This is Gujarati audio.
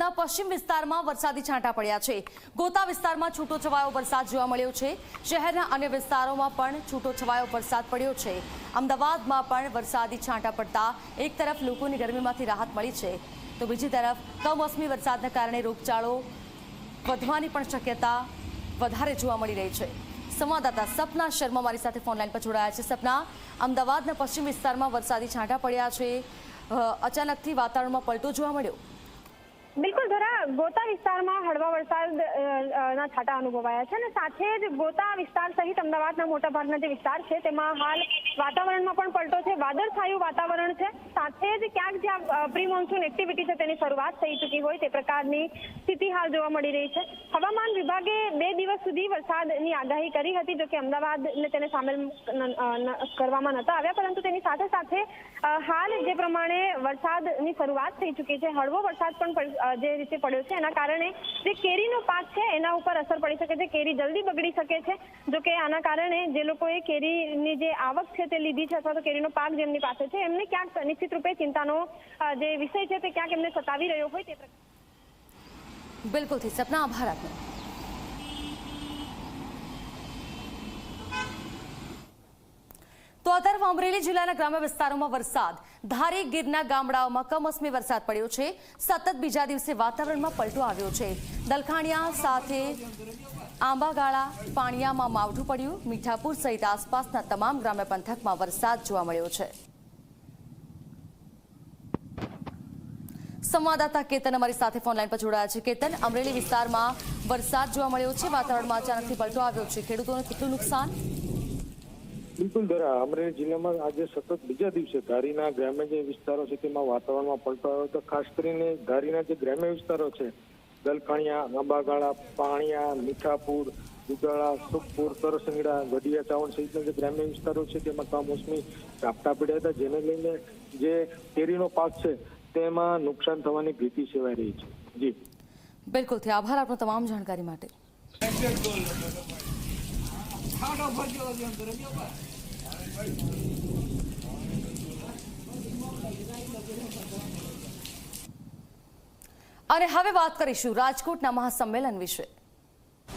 અમદાવાદના પશ્ચિમ વિસ્તારમાં વરસાદી છાંટા પડ્યા છે। ગોતા વિસ્તારમાં છૂટોછવાયો વરસાદ જોવા મળ્યો છે। શહેરના અન્ય વિસ્તારોમાં પણ છૂટોછવાયો વરસાદ પડ્યો છે। અમદાવાદમાં પણ વરસાદી છાંટા પડતા એક તરફ લોકોની ગરમીમાંથી રાહત મળી છે, તો બીજી તરફ કમોસમી વરસાદના કારણે રોગચાળો વધવાની પણ શક્યતા વધારે જોવા મળી રહી છે। સંવાદદાતા સપના શર્મા મારી સાથે ફોનલાઈન પર જોડાયા છે। સપના, અમદાવાદના પશ્ચિમ વિસ્તારમાં વરસાદી છાંટા પડ્યા છે, અચાનકથી વાતાવરણમાં પલટો જોવા મળ્યો। બિલકુલ ધરા, ગોતા વિસ્તારમાં હળવા વરસાદના છાંટા અનુભવાયા છે અને સાથે જ ગોતા વિસ્તાર સહિત અમદાવાદના મોટાભાગના જે વિસ્તાર છે તેમાં હાલ વાતાવરણમાં પણ પલટો છે, વાદળછાયું વાતાવરણ છે। સાથે જ ક્યાંક જ્યાં પ્રી મોન્સૂન એક્ટિવિટી છે તેની શરૂઆત થઈ ચૂકી હોય તે પ્રકારની સ્થિતિ હાલ જોવા મળી રહી છે। હવામાન વિભાગે 2 દિવસ સુધી વરસાદની આગાહી કરી હતી, જો કે અમદાવાદને તેને સામેલ કરવામાં નહોતા આવ્યા, પરંતુ તેની સાથે સાથે હાલ જે પ્રમાણે વરસાદની શરૂઆત થઈ ચૂકી છે, હળવો વરસાદ પણ જે રીતે પડ્યો છે એના કારણે જે કેરીનો પાક છે એના ઉપર અસર પડી શકે છે, કેરી જલ્દી બગડી શકે છે। જો કે આના કારણે જે લોકોએ કેરીની જે આવક છે તે લીધી છે અથવા તો કેરીનો પાક જેમની પાસે છે એમને ક્યાંક નિશ્ચિત રૂપે ચિંતાનો જે વિષય છે તે ક્યાંક એમને સતાવી રહ્યો હોય તે પ્રકાર। બિલકુલથી સપના, આભાર આપનો। તો આ તરફ અમરેલી જિલ્લાના ગ્રામ્ય વિસ્તારોમાં વરસાદ, ધારી ગીરના ગામડાઓમાં કમોસમી વરસાદ પડ્યો છે। સતત બીજા દિવસે વાતાવરણમાં પલટો આવ્યો છે। દલખાણિયા સાથે આંબાગાળા, પાણિયામાં માવઠું પડ્યું। મીઠાપુર સહિત આસપાસના તમામ ગ્રામ્ય પંથકમાં વરસાદ જોવા મળ્યો છે। સંવાદદાતા કેતન અમારી સાથે ફોનલાઈન પર જોડાયા છે। કેતન, અમરેલી વિસ્તારમાં વરસાદ જોવા મળ્યો છે, વાતાવરણમાં અચાનકથી પલટો આવ્યો છે, ખેડૂતોને કેટલું નુકસાન? બિલકુલ ધરા, અમરેલી જિલ્લામાં આજે સતત બીજા દિવસે ધારીના ગ્રામ્ય જે વિસ્તારો છે તેમાં વાતાવરણમાં પલટો આવ્યો હતો। ખાસ કરીને ધારીના જે ગ્રામ્ય વિસ્તારો છે, દલખાણિયા, આંબાગાળા, પાણિયા, મીઠાપુર, દુધાળા, સુખપુર, તરસંગડા, ગઢિયા ટાઉન સહિતના જે ગ્રામ્ય વિસ્તારો છે તેમાં કમોસમી ઝાપટા પડ્યા હતા, જેને લઈને જે કેરીનો પાક છે તેમાં નુકસાન થવાની ભીતિ સેવાઈ રહી છે। જી બિલકુલથી આભાર આપનો તમામ જાણકારી માટે। અને હવે વાત કરીશું રાજકોટના મહાસંમેલન વિશે।